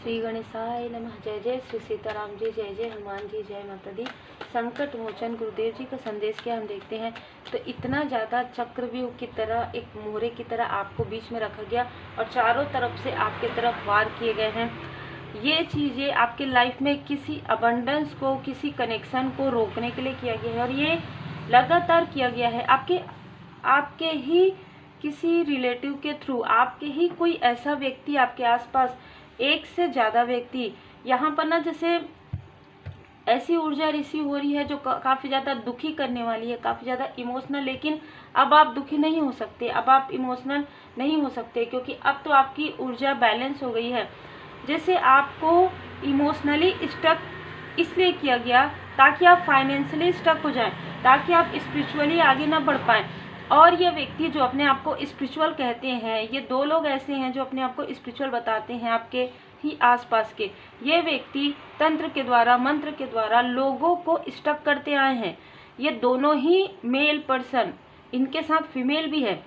श्री गणेशाय नमः। जय जय श्री सीताराम जी, जय जय हनुमान जी, जय माता दी। संकट मोचन गुरुदेव जी का संदेश क्या हम देखते हैं तो इतना ज़्यादा चक्रव्यूह की तरह, एक मोहरे की तरह आपको बीच में रखा गया और चारों तरफ से आपके तरफ वार किए गए हैं। ये चीज़ें आपके लाइफ में किसी अबंडेंस को, किसी कनेक्शन को रोकने के लिए किया गया है और ये लगातार किया गया है आपके ही किसी रिलेटिव के थ्रू, आपके ही कोई ऐसा व्यक्ति आपके आसपास, एक से ज़्यादा व्यक्ति यहाँ पर ना, जैसे ऐसी ऊर्जा रिसीव हो रही है जो काफ़ी ज़्यादा दुखी करने वाली है, काफ़ी ज़्यादा इमोशनल। लेकिन अब आप दुखी नहीं हो सकते, अब आप इमोशनल नहीं हो सकते, क्योंकि अब तो आपकी ऊर्जा बैलेंस हो गई है। जैसे आपको इमोशनली स्टक इसलिए किया गया ताकि आप फाइनेंशियली स्टक हो जाएं, ताकि आप स्पिरिचुअली आगे ना बढ़ पाएँ। और ये व्यक्ति जो अपने आप को स्पिरिचुअल कहते हैं, ये दो लोग ऐसे हैं जो अपने आप को स्पिरिचुअल बताते हैं आपके ही आसपास के। ये व्यक्ति तंत्र के द्वारा, मंत्र के द्वारा लोगों को स्टक करते आए हैं। ये दोनों ही मेल पर्सन, इनके साथ फीमेल भी है,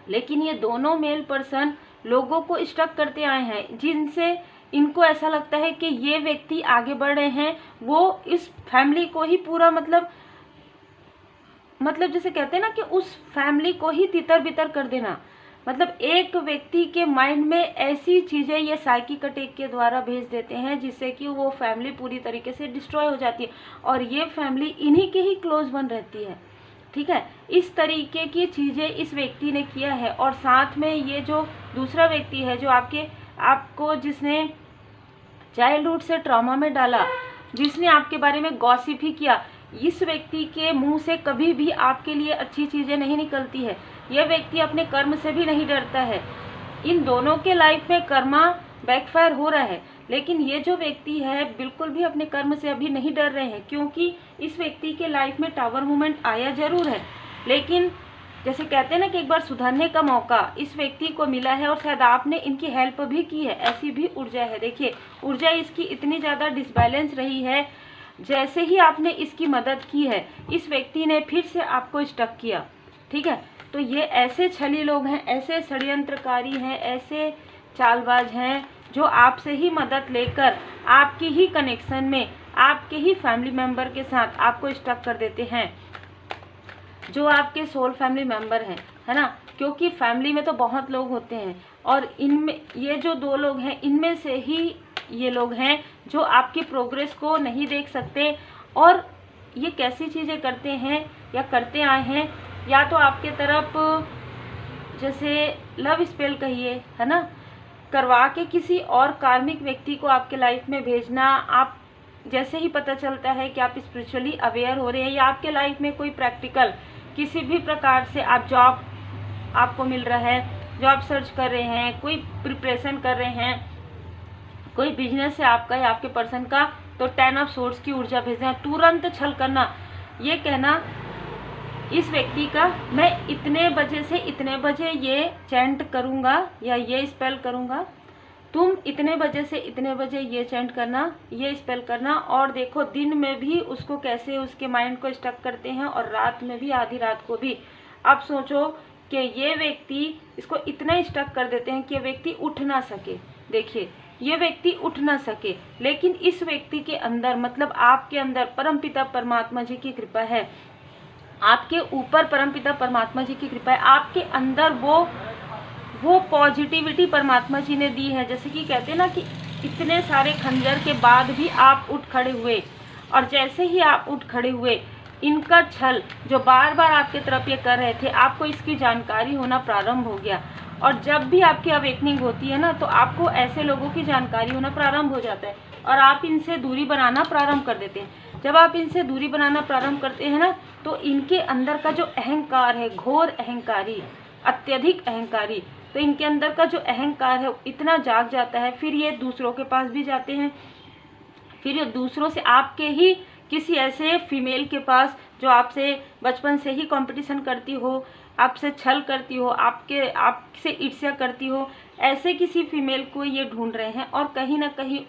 लेकिन ये दोनों मेल पर्सन लोगों को स्टक करते आए हैं, जिनसे इनको ऐसा लगता है कि ये व्यक्ति आगे बढ़ रहे हैं, वो इस फैमिली को ही पूरा मतलब जैसे कहते हैं ना कि उस फैमिली को ही तितर बितर कर देना। मतलब एक व्यक्ति के माइंड में ऐसी चीज़ें ये साइकिक अटैक के द्वारा भेज देते हैं जिससे कि वो फैमिली पूरी तरीके से डिस्ट्रॉय हो जाती है और ये फैमिली इन्हीं के ही क्लोज बन रहती है। ठीक है, इस तरीके की चीज़ें इस व्यक्ति ने किया है। और साथ में ये जो दूसरा व्यक्ति है जो आपको जिसने चाइल्डहुड से ट्रॉमा में डाला, जिसने आपके बारे में गॉसिप ही किया, इस व्यक्ति के मुंह से कभी भी आपके लिए अच्छी चीज़ें नहीं निकलती है। यह व्यक्ति अपने कर्म से भी नहीं डरता है। इन दोनों के लाइफ में कर्मा बैकफायर हो रहा है, लेकिन ये जो व्यक्ति है बिल्कुल भी अपने कर्म से अभी नहीं डर रहे हैं, क्योंकि इस व्यक्ति के लाइफ में टावर मूवमेंट आया जरूर है, लेकिन जैसे कहते हैं ना कि एक बार सुधरने का मौका इस व्यक्ति को मिला है और शायद आपने इनकी हेल्प भी की है, ऐसी भी ऊर्जा है। देखिए, ऊर्जा इसकी इतनी ज़्यादा डिसबैलेंस रही है, जैसे ही आपने इसकी मदद की है इस व्यक्ति ने फिर से आपको स्टक किया। ठीक है, तो ये ऐसे छली लोग हैं, ऐसे षड्यंत्रकारी हैं, ऐसे चालबाज हैं जो आपसे ही मदद लेकर आपकी ही कनेक्शन में, आपके ही फैमिली मेंबर के साथ आपको स्टक कर देते हैं, जो आपके सोल फैमिली मेंबर हैं, है ना। क्योंकि फैमिली में तो बहुत लोग होते हैं और इनमें ये जो दो लोग हैं, इनमें से ही ये लोग हैं जो आपकी प्रोग्रेस को नहीं देख सकते। और ये कैसी चीज़ें करते हैं या करते आए हैं, या तो आपके तरफ जैसे लव स्पेल कहिए, है ना, करवा के किसी और कार्मिक व्यक्ति को आपके लाइफ में भेजना। आप जैसे ही पता चलता है कि आप स्पिरिचुअली अवेयर हो रहे हैं या आपके लाइफ में कोई प्रैक्टिकल किसी भी प्रकार से आप जॉब आपको मिल रहा है, जॉब सर्च कर रहे हैं, कोई प्रिपरेशन कर रहे हैं, कोई बिजनेस है आपका या आपके पर्सन का, तो 10 ऑफ सोर्स की ऊर्जा भेजना, तुरंत छल करना, ये कहना इस व्यक्ति का, मैं इतने बजे से इतने बजे ये चैंट करूँगा या ये स्पेल करूँगा, तुम इतने बजे से इतने बजे ये चैंट करना, ये स्पेल करना। और देखो दिन में भी उसको कैसे उसके माइंड को स्टक करते हैं और रात में भी, आधी रात को भी। अब सोचो कि ये व्यक्ति इसको इतना स्टक कर देते हैं कि ये व्यक्ति उठ ना सके। देखिए, ये व्यक्ति उठ ना सके, लेकिन इस व्यक्ति के अंदर, मतलब आपके अंदर परमपिता परमात्मा जी की कृपा है, आपके ऊपर परमपिता परमात्मा जी की कृपा है, आपके अंदर वो पॉजिटिविटी परमात्मा जी ने दी है। जैसे कि कहते हैं ना कि इतने सारे खंजर के बाद भी आप उठ खड़े हुए, और जैसे ही आप उठ खड़े हुए, इनका छल जो बार बार आपके तरफ ये कर रहे थे, आपको इसकी जानकारी होना प्रारंभ हो गया। और जब भी आपकी अवेकनिंग होती है ना, तो आपको ऐसे लोगों की जानकारी होना प्रारंभ हो जाता है और आप इनसे दूरी बनाना प्रारंभ कर देते हैं। जब आप इनसे दूरी बनाना प्रारंभ करते हैं ना, तो इनके अंदर का जो अहंकार है, घोर अहंकारी, अत्यधिक अहंकारी, तो इनके अंदर का जो अहंकार है इतना जाग जाता है, फिर ये दूसरों के पास भी जाते हैं, फिर ये दूसरों से, आपके ही किसी ऐसे फीमेल के पास जो आपसे बचपन से ही कंपटीशन करती हो, आपसे छल करती हो, आपसे ईर्ष्या करती हो, ऐसे किसी फीमेल को ये ढूंढ रहे हैं और कहीं ना कहीं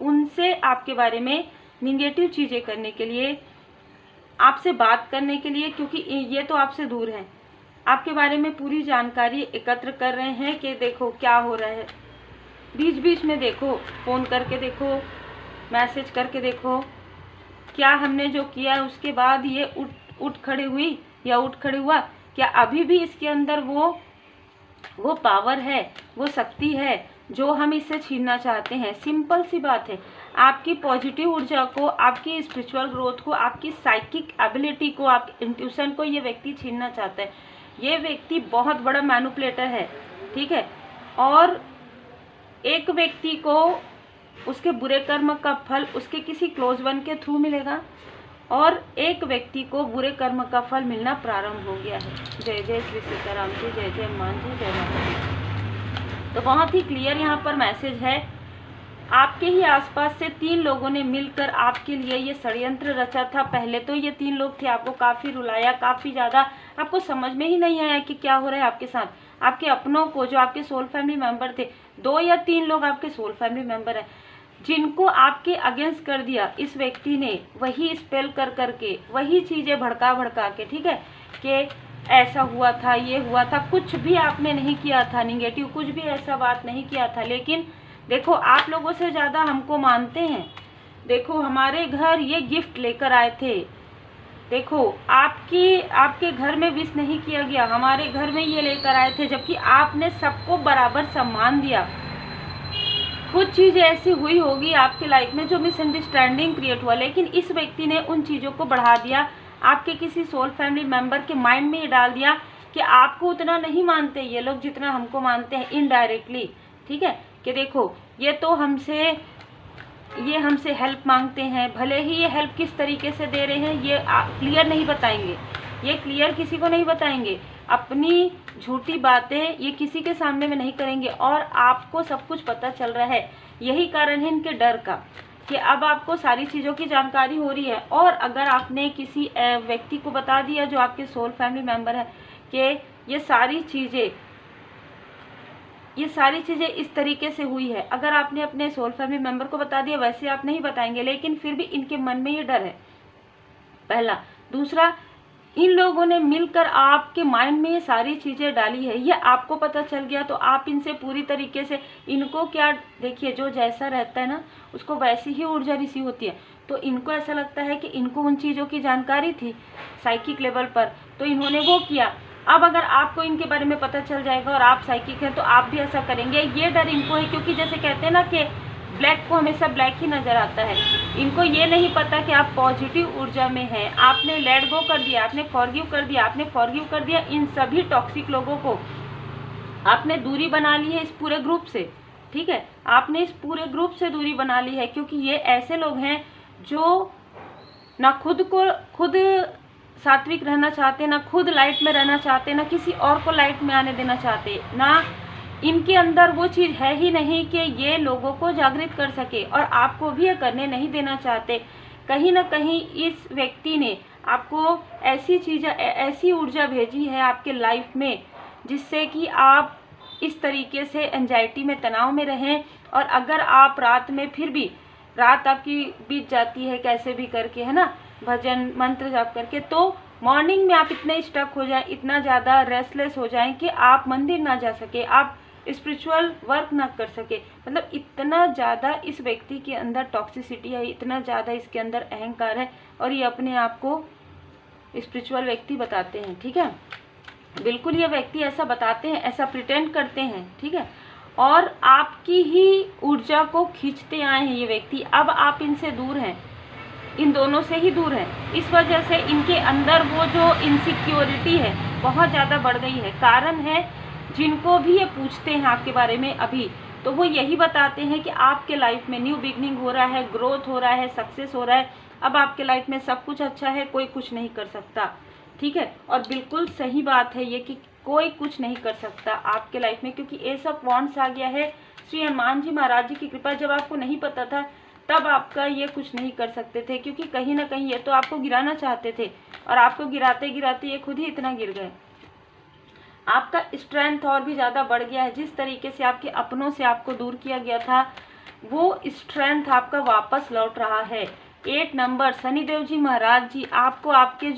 उनसे आपके बारे में निगेटिव चीज़ें करने के लिए, आपसे बात करने के लिए, क्योंकि ये तो आपसे दूर हैं, आपके बारे में पूरी जानकारी एकत्र कर रहे हैं कि देखो क्या हो रहा है, बीच बीच में देखो, फ़ोन करके देखो, मैसेज करके देखो, क्या हमने जो किया है उसके बाद ये उठ खड़ी हुई या उठ खड़े हुआ, क्या अभी भी इसके अंदर वो पावर है, वो शक्ति है जो हम इससे छीनना चाहते हैं। सिंपल सी बात है, आपकी पॉजिटिव ऊर्जा को, आपकी स्पिरिचुअल ग्रोथ को, आपकी साइकिक एबिलिटी को, आपके इंट्यूशन को ये व्यक्ति छीनना चाहता है। ये व्यक्ति बहुत बड़ा मैनिपुलेटर है, ठीक है। और एक व्यक्ति को उसके बुरे कर्म का फल उसके किसी क्लोज वन के थ्रू मिलेगा और एक व्यक्ति को बुरे कर्म का फल मिलना प्रारंभ हो गया है। जय जय श्री सीताराम जी, जय जय हनुमान जी, जय माता दी। तो बहुत ही क्लियर यहाँ पर मैसेज है। आपके ही आसपास से 3 लोगों ने मिलकर आपके लिए ये षड्यंत्र रचा था। पहले तो ये 3 लोग थे, आपको काफ़ी रुलाया, काफ़ी ज़्यादा आपको समझ में ही नहीं आया कि क्या हो रहा है आपके साथ। आपके अपनों को, जो आपके सोल फैमिली मेंबर थे, 2 या 3 लोग आपके सोल फैमिली मेंबर हैं, जिनको आपके अगेंस्ट कर दिया इस व्यक्ति ने, वही स्पेल कर करके, वही चीज़ें भड़का के, ठीक है, कि ऐसा हुआ था, ये हुआ था। कुछ भी आपने नहीं किया था निगेटिव, कुछ भी ऐसा बात नहीं किया था, लेकिन देखो आप लोगों से ज़्यादा हमको मानते हैं। देखो हमारे घर ये गिफ्ट लेकर आए थे, देखो आपके घर में विश नहीं किया गया, हमारे घर में ये लेकर आए थे, जबकि आपने सबको बराबर सम्मान दिया। कुछ चीज़ें ऐसी हुई होगी आपके लाइफ में जो मिसअंडरस्टैंडिंग क्रिएट हुआ, लेकिन इस व्यक्ति ने उन चीज़ों को बढ़ा दिया, आपके किसी सोल फैमिली मेंबर के माइंड में ये डाल दिया कि आपको उतना नहीं मानते ये लोग जितना हमको मानते हैं इनडायरेक्टली, ठीक है। कि देखो ये तो हमसे हेल्प मांगते हैं, भले ही ये हेल्प किस तरीके से दे रहे हैं ये क्लियर नहीं बताएंगे, ये क्लियर किसी को नहीं बताएंगे, अपनी झूठी बातें ये किसी के सामने में नहीं करेंगे, और आपको सब कुछ पता चल रहा है। यही कारण है इनके डर का कि अब आपको सारी चीज़ों की जानकारी हो रही है। और अगर आपने किसी व्यक्ति को बता दिया जो आपके सोल फैमिली मेंबर है कि ये सारी चीज़ें इस तरीके से हुई है, अगर आपने अपने सोल फैमिली मेंबर को बता दिया, वैसे आप नहीं बताएंगे, लेकिन फिर भी इनके मन में ये डर है, पहला। दूसरा, इन लोगों ने मिलकर आपके माइंड में ये सारी चीज़ें डाली है, ये आपको पता चल गया तो आप इनसे पूरी तरीके से, इनको क्या, देखिए जो जैसा रहता है ना उसको वैसी ही ऊर्जा रिसीव होती है। तो इनको ऐसा लगता है कि इनको उन चीज़ों की जानकारी थी साइकिक लेवल पर, तो इन्होंने वो किया। अब अगर आपको इनके बारे में पता चल जाएगा और आप साइकिक हैं तो आप भी ऐसा करेंगे, ये डर इनको है। क्योंकि जैसे कहते हैं ना कि ब्लैक को हमेशा ब्लैक ही नज़र आता है, इनको ये नहीं पता कि आप पॉजिटिव ऊर्जा में हैं, आपने लेट गो कर दिया, आपने फॉरगिव कर दिया, इन सभी टॉक्सिक लोगों को आपने दूरी बना ली है इस पूरे ग्रुप से, ठीक है, आपने इस पूरे ग्रुप से दूरी बना ली है। क्योंकि ये ऐसे लोग हैं जो ना खुद सात्विक रहना चाहते, ना खुद लाइट में रहना चाहते, ना किसी और को लाइट में आने देना चाहते, ना इनके अंदर वो चीज़ है ही नहीं कि ये लोगों को जागृत कर सके, और आपको भी ये करने नहीं देना चाहते। कहीं ना कहीं इस व्यक्ति ने आपको ऐसी ऊर्जा भेजी है आपके लाइफ में जिससे कि आप इस तरीके से एंजाइटी में, तनाव में रहें। और अगर आप रात में, फिर भी रात आपकी बीत जाती है कैसे भी करके, है ना, भजन मंत्र जाप करके, तो मॉर्निंग में आप इतने स्टक हो जाएं, इतना ज़्यादा रेस्टलेस हो जाएं कि आप मंदिर ना जा सके, आप स्पिरिचुअल वर्क ना कर सके। मतलब इतना ज़्यादा इस व्यक्ति के अंदर टॉक्सिसिटी है, इतना ज़्यादा इसके अंदर अहंकार है, और ये अपने आप को स्पिरिचुअल व्यक्ति बताते हैं, ठीक है। बिल्कुल ये व्यक्ति ऐसा बताते हैं, ऐसा प्रिटेंड करते हैं, ठीक है, और आपकी ही ऊर्जा को खींचते आए हैं ये व्यक्ति। अब आप इनसे दूर हैं, इन दोनों से ही दूर हैं, इस वजह से इनके अंदर वो जो इनसिक्योरिटी है बहुत ज़्यादा बढ़ गई है। कारण है, जिनको भी ये पूछते हैं आपके बारे में अभी, तो वो यही बताते हैं कि आपके लाइफ में न्यू बिगनिंग हो रहा है, ग्रोथ हो रहा है, सक्सेस हो रहा है, अब आपके लाइफ में सब कुछ अच्छा है, कोई कुछ नहीं कर सकता, ठीक है। और बिल्कुल सही बात है ये कि कोई कुछ नहीं कर सकता आपके लाइफ में, क्योंकि एस ऑफ वॉन्ड्स आ गया है। श्री हनुमान जी महाराज जी की कृपा, जब आपको नहीं पता था तब आपका ये कुछ नहीं कर सकते थे, क्योंकि कहीं ना कहीं ये तो आपको गिराना चाहते थे, और आपको गिराते गिराते ये खुद ही इतना गिर गए। आपका स्ट्रेंथ और भी ज़्यादा बढ़ गया है। जिस तरीके से आपके अपनों से आपको दूर किया गया था, वो स्ट्रेंथ आपका वापस लौट रहा है। 8 नंबर शनिदेव जी महाराज जी आपको आपके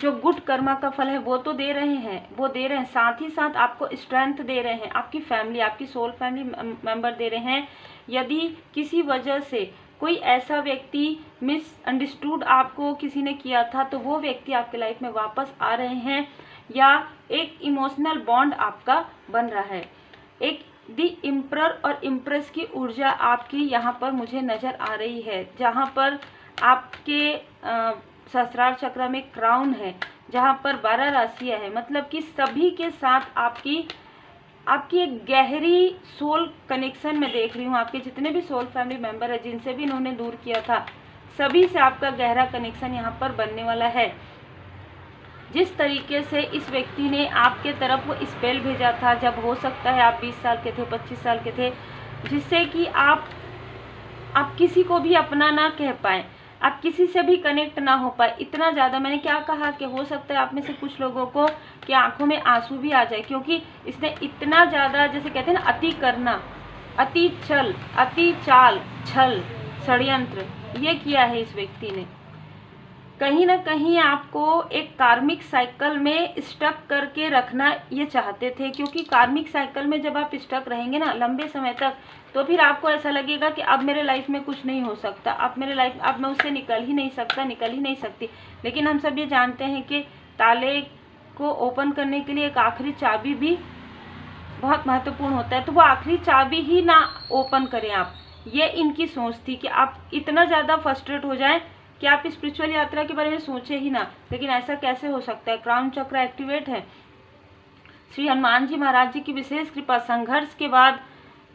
जो गुड कर्मा का फल है वो तो दे रहे हैं, वो दे रहे हैं, साथ ही साथ आपको स्ट्रेंथ दे रहे हैं, आपकी फैमिली, आपकी सोल फैमिली मेंबर दे रहे हैं। यदि किसी वजह से कोई ऐसा व्यक्ति मिसअंडरस्टूड आपको किसी ने किया था, तो वो व्यक्ति आपके लाइफ में वापस आ रहे हैं, या एक इमोशनल बॉन्ड आपका बन रहा है। एक दी इम्परर और इम्प्रेस की ऊर्जा आपकी यहाँ पर मुझे नज़र आ रही है, जहाँ पर आपके सहस्रार चक्र में क्राउन है, जहाँ पर 12 राशियाँ हैं, मतलब कि सभी के साथ आपकी एक गहरी सोल कनेक्शन में देख रही हूँ। आपके जितने भी सोल फैमिली मेंबर है, जिनसे भी इन्होंने दूर किया था, सभी से आपका गहरा कनेक्शन यहाँ पर बनने वाला है। जिस तरीके से इस व्यक्ति ने आपके तरफ वो स्पेल भेजा था, जब हो सकता है आप 20 साल के थे, 25 साल के थे, जिससे कि आप किसी को भी अपना ना कह पाए, आप किसी से भी कनेक्ट ना हो पाए। इतना ज़्यादा, मैंने क्या कहा कि हो सकता है आप में से कुछ लोगों को कि आंखों में आंसू भी आ जाए, क्योंकि इसने इतना ज़्यादा, जैसे कहते हैं ना, अति करना, अति छल, अति चाल, छल, षड्यंत्र, ये किया है इस व्यक्ति ने। कहीं ना कहीं आपको एक कार्मिक साइकिल में स्टक करके रखना ये चाहते थे, क्योंकि कार्मिक साइकिल में जब आप स्टक रहेंगे ना लंबे समय तक, तो फिर आपको ऐसा लगेगा कि अब मेरे लाइफ में कुछ नहीं हो सकता, अब मैं उससे निकल ही नहीं सकता, निकल ही नहीं सकती। लेकिन हम सब ये जानते हैं कि ताले को ओपन करने के लिए एक आखिरी चाबी भी बहुत महत्वपूर्ण होता है, तो वो आखिरी चाबी ही ना ओपन करें आप। ये इनकी सोच थी कि आप इतना ज़्यादा फ्रस्ट्रेट हो जाएं कि आप स्पिरिचुअल यात्रा के बारे में सोचे ही ना। लेकिन ऐसा कैसे हो सकता है? क्राउन चक्र एक्टिवेट है। श्री हनुमान जी महाराज जी की विशेष कृपा, संघर्ष के बाद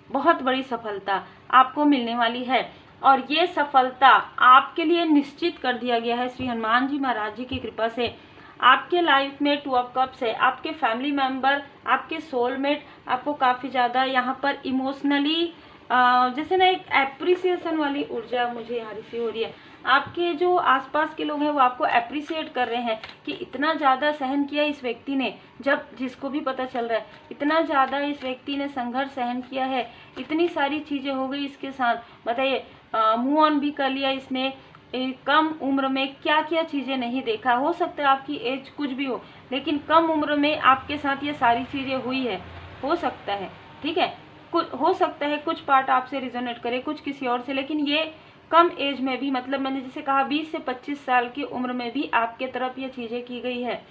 बहुत बड़ी सफलता आपको मिलने वाली है, और ये सफलता आपके लिए निश्चित कर दिया गया है श्री हनुमान जी महाराज जी की कृपा से। आपके लाइफ में 2 ऑफ कप्स है, आपके फैमिली मेंबर, आपके सोलमेट आपको काफ़ी ज़्यादा यहाँ पर इमोशनली, जैसे ना एक एप्रिसिएशन वाली ऊर्जा मुझे यहाँ रिसीव हो रही है। आपके जो आसपास के लोग हैं वो आपको अप्रिशिएट कर रहे हैं कि इतना ज़्यादा सहन किया इस व्यक्ति ने, जब जिसको भी पता चल रहा है इतना ज़्यादा इस व्यक्ति ने संघर्ष सहन किया है, इतनी सारी चीज़ें हो गई इसके साथ, बताइए, मूव ऑन भी कर लिया इसने, कम उम्र में क्या क्या चीज़ें नहीं देखा। हो सकता है आपकी एज कुछ भी हो, लेकिन कम उम्र में आपके साथ ये सारी चीज़ें हुई है, हो सकता है, ठीक है। हो सकता है कुछ पार्ट आपसे रिजोनेट करे, कुछ किसी और से, लेकिन ये कम एज में भी, मतलब मैंने जैसे कहा 20 से 25 साल की उम्र में भी आपके तरफ ये चीज़ें की गई है,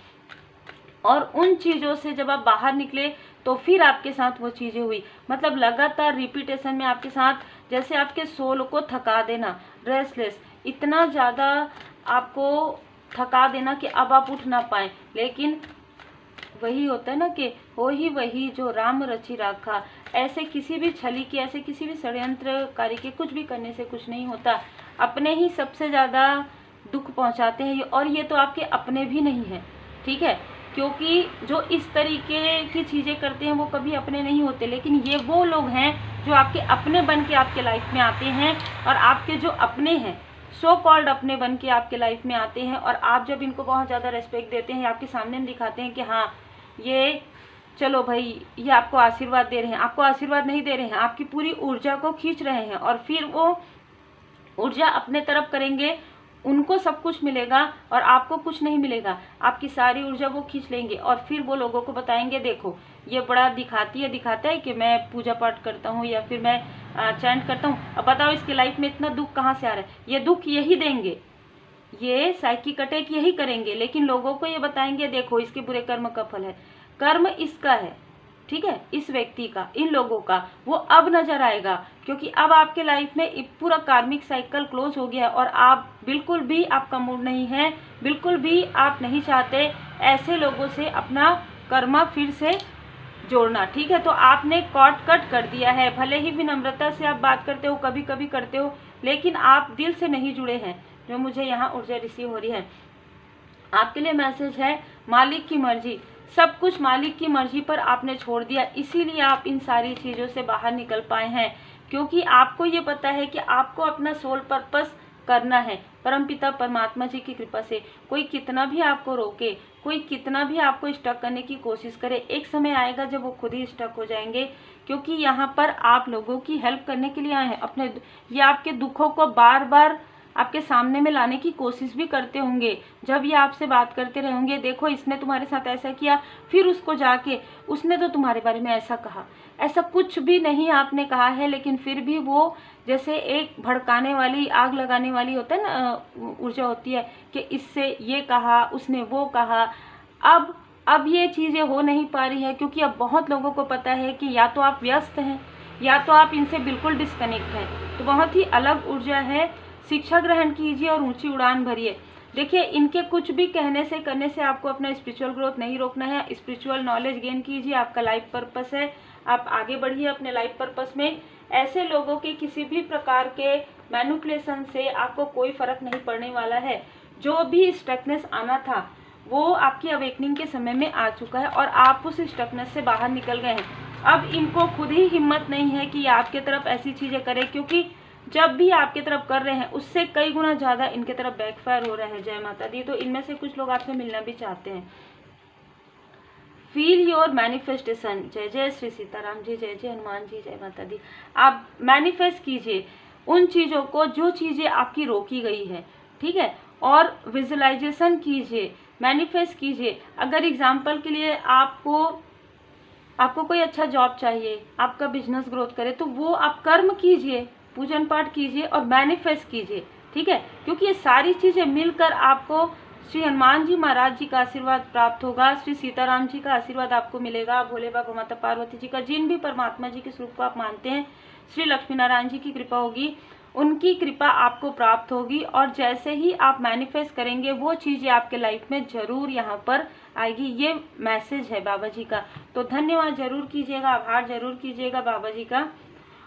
और उन चीज़ों से जब आप बाहर निकले तो फिर आपके साथ वो चीज़ें हुई। मतलब लगातार रिपीटेशन में आपके साथ, जैसे आपके सोल को थका देना, रेस्टलेस, इतना ज़्यादा आपको थका देना कि अब आप उठ ना पाएँ। लेकिन वही होता है ना कि हो ही वही जो राम रचि राखा। ऐसे किसी भी छली के, ऐसे किसी भी षड्यंत्रकारी के कुछ भी करने से कुछ नहीं होता। अपने ही सबसे ज़्यादा दुख पहुंचाते हैं, और ये तो आपके अपने भी नहीं हैं, ठीक है, क्योंकि जो इस तरीके की चीज़ें करते हैं वो कभी अपने नहीं होते। लेकिन ये वो लोग हैं जो आपके अपने बन के आपके लाइफ में आते हैं, और आपके जो अपने हैं, सो कॉल्ड अपने बन के आपके लाइफ में आते हैं, और आप जब इनको बहुत ज़्यादा रेस्पेक्ट देते हैं, आपके सामने दिखाते हैं कि हाँ ये चलो भाई, ये आपको आशीर्वाद दे रहे हैं, आपको आशीर्वाद नहीं दे रहे हैं, आपकी पूरी ऊर्जा को खींच रहे हैं, और फिर वो ऊर्जा अपने तरफ करेंगे, उनको सब कुछ मिलेगा और आपको कुछ नहीं मिलेगा। आपकी सारी ऊर्जा वो खींच लेंगे, और फिर वो लोगों को बताएंगे, देखो ये बड़ा दिखाता है कि मैं पूजा पाठ करता हूँ या फिर मैं चैंट करता हूँ। अब बताओ इसके लाइफ में इतना दुख कहाँ से आ रहा है? ये दुख यही देंगे, ये साइकिक अटैक यही करेंगे, लेकिन लोगों को ये बताएंगे, देखो इसके बुरे कर्म का फल है। कर्म इसका है, ठीक है, इस व्यक्ति का, इन लोगों का, वो अब नजर आएगा, क्योंकि अब आपके लाइफ में पूरा कार्मिक साइकिल क्लोज हो गया है, और आप बिल्कुल भी, आपका मूड नहीं है, बिल्कुल भी आप नहीं चाहते ऐसे लोगों से अपना कर्म फिर से जोड़ना, ठीक है। तो आपने कॉर्ड कट कर दिया है। भले ही विनम्रता से आप बात करते हो, कभी कभी करते हो, लेकिन आप दिल से नहीं जुड़े हैं, जो मुझे यहाँ ऊर्जा रिसीव हो रही है। आपके लिए मैसेज है, मालिक की मर्जी, सब कुछ मालिक की मर्जी पर आपने छोड़ दिया, इसीलिए आप इन सारी चीज़ों से बाहर निकल पाए हैं, क्योंकि आपको ये पता है कि आपको अपना सोल पर्पस करना है परमपिता परमात्मा जी की कृपा से। कोई कितना भी आपको रोके, कोई कितना भी आपको स्टक करने की कोशिश करे, एक समय आएगा जब वो खुद ही स्टक हो जाएंगे, क्योंकि यहाँ पर आप लोगों की हेल्प करने के लिए आए हैं। ये आपके दुखों को बार बार आपके सामने में लाने की कोशिश भी करते होंगे। जब ये आपसे बात करते रहे होंगे, देखो इसने तुम्हारे साथ ऐसा किया, फिर उसको जाके उसने तो तुम्हारे बारे में ऐसा कहा। ऐसा कुछ भी नहीं आपने कहा है, लेकिन फिर भी वो जैसे एक भड़काने वाली, आग लगाने वाली होता है ना ऊर्जा होती है कि इससे ये कहा, उसने वो कहा। अब ये चीज़ें हो नहीं पा रही है, क्योंकि अब बहुत लोगों को पता है कि या तो आप व्यस्त हैं या तो आप इनसे बिल्कुल डिस्कनेक्ट हैं। तो बहुत ही अलग ऊर्जा है। शिक्षा ग्रहण कीजिए और ऊंची उड़ान भरिए। देखिए, इनके कुछ भी कहने से करने से आपको अपना स्पिरिचुअल ग्रोथ नहीं रोकना है। स्पिरिचुअल नॉलेज गेन कीजिए, आपका लाइफ पर्पस है, आप आगे बढ़िए अपने लाइफ पर्पस में। ऐसे लोगों के किसी भी प्रकार के मैनिपुलेशन से आपको कोई फर्क नहीं पड़ने वाला है। जो भी स्टकनेस आना था वो आपकी अवेकनिंग के समय में आ चुका है और आप उस स्टकनेस से बाहर निकल गए हैं। अब इनको खुद ही हिम्मत नहीं है कि आपके तरफ ऐसी चीज़ें करें, क्योंकि जब भी आपके तरफ कर रहे हैं उससे कई गुना ज़्यादा इनके तरफ बैकफायर हो रहा है। जय माता दी। तो इनमें से कुछ लोग आपसे मिलना भी चाहते हैं। Feel your manifestation. जय जय श्री सीताराम जी, जय जय हनुमान जी, जय माता दी। आप मैनिफेस्ट कीजिए उन चीज़ों को जो चीज़ें आपकी रोकी गई है, ठीक है, और विजुअलाइजेशन कीजिए, मैनिफेस्ट कीजिए। अगर एग्जाम्पल के लिए आपको कोई अच्छा जॉब चाहिए, आपका बिजनेस ग्रोथ करे, तो वो आप कर्म कीजिए, पूजन पाठ कीजिए और मैनिफेस्ट कीजिए, ठीक है, क्योंकि ये सारी चीज़ें मिलकर आपको श्री हनुमान जी महाराज जी का आशीर्वाद प्राप्त होगा, श्री सीताराम जी का आशीर्वाद आपको मिलेगा, भोले बाबा माता पार्वती जी का, जिन भी परमात्मा जी के स्वरूप को आप मानते हैं, श्री लक्ष्मी नारायण जी की कृपा होगी, उनकी कृपा आपको प्राप्त होगी। और जैसे ही आप मैनिफेस्ट करेंगे वो चीज़ें आपके लाइफ में ज़रूर यहाँ पर आएगी। ये मैसेज है बाबा जी का। तो धन्यवाद जरूर कीजिएगा, आभार जरूर कीजिएगा बाबा जी का।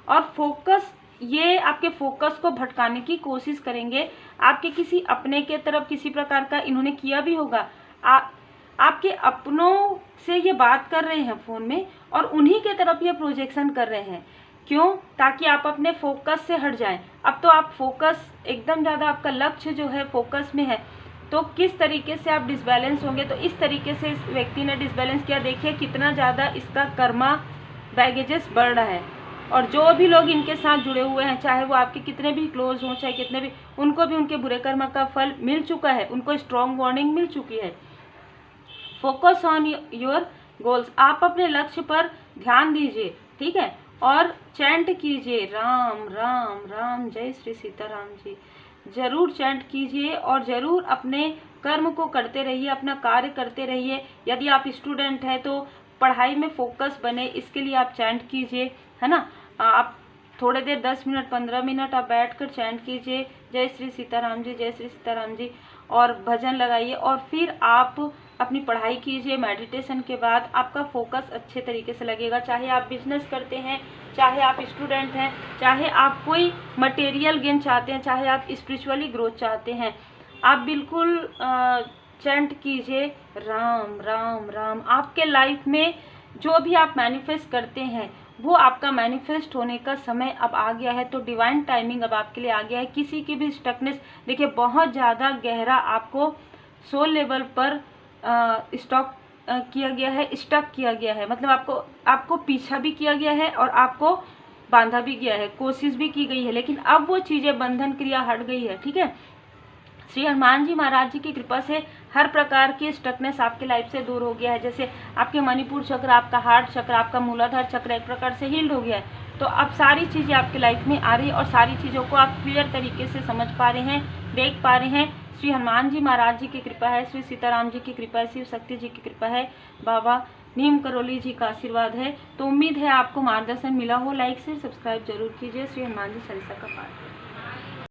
और फोकस, ये आपके फोकस को भटकाने की कोशिश करेंगे, आपके किसी अपने के तरफ किसी प्रकार का इन्होंने किया भी होगा। आपके अपनों से ये बात कर रहे हैं फ़ोन में और उन्हीं के तरफ ये प्रोजेक्शन कर रहे हैं। क्यों? ताकि आप अपने फोकस से हट जाएं। अब तो आप फोकस एकदम ज़्यादा, आपका लक्ष्य जो है फोकस में है, तो किस तरीके से आप डिसबैलेंस होंगे। तो इस तरीके से इस व्यक्ति ने डिसबैलेंस किया। देखिए कितना ज़्यादा इसका कर्मा बैगेजेस बढ़ रहा है। और जो भी लोग इनके साथ जुड़े हुए हैं, चाहे वो आपके कितने भी क्लोज हों, चाहे कितने भी, उनको भी उनके बुरे कर्म का फल मिल चुका है, उनको स्ट्रॉन्ग वार्निंग मिल चुकी है। Focus on your goals. आप अपने लक्ष्य पर ध्यान दीजिए, ठीक है, और चैंट कीजिए राम राम राम, जय श्री सीताराम जी। जरूर चैंट कीजिए और ज़रूर अपने कर्म को करते रहिए, अपना कार्य करते रहिए। यदि आप स्टूडेंट हैं तो पढ़ाई में फोकस बने, इसके लिए आप चैंट कीजिए, है ना। आप थोड़े देर 10 मिनट 15 मिनट आप बैठकर चैंट कीजिए, जय श्री सीताराम जी, जय श्री सीताराम जी, और भजन लगाइए और फिर आप अपनी पढ़ाई कीजिए। मेडिटेशन के बाद आपका फोकस अच्छे तरीके से लगेगा। चाहे आप बिजनेस करते हैं, चाहे आप स्टूडेंट हैं, चाहे आप कोई मटेरियल गेन चाहते हैं, चाहे आप स्पिरिचुअली ग्रोथ चाहते हैं, आप बिल्कुल चैंट कीजिए राम राम राम। आपके लाइफ में जो भी आप मैनिफेस्ट करते हैं वो आपका मैनिफेस्ट होने का समय अब आ गया है। तो डिवाइन टाइमिंग अब आपके लिए आ गया है। किसी की भी स्टकनेस, देखिए बहुत ज़्यादा गहरा आपको सोल लेवल पर स्टक किया गया है, मतलब आपको पीछा भी किया गया है और आपको बांधा भी गया है, कोशिश भी की गई है, लेकिन अब वो चीज़ें, बंधन क्रिया हट गई है, ठीक है। श्री हनुमान जी महाराज जी की कृपा से हर प्रकार की स्टकनेस आपके लाइफ से दूर हो गया है। जैसे आपके मणिपुर चक्र, आपका हार्ट चक्र, आपका मूलाधार चक्र एक प्रकार से हील्ड हो गया है। तो अब सारी चीज़ें आपकी लाइफ में आ रही है और सारी चीज़ों को आप क्लियर तरीके से समझ पा रहे हैं, देख पा रहे हैं। श्री हनुमान जी महाराज जी की कृपा है, श्री सीताराम जी की कृपा है, शिव शक्ति जी की कृपा है, बाबा नीम करोली जी का आशीर्वाद है। तो उम्मीद है आपको मार्गदर्शन मिला हो। लाइक से सब्सक्राइब जरूर कीजिए। श्री हनुमान जी चालीसा का पाठ।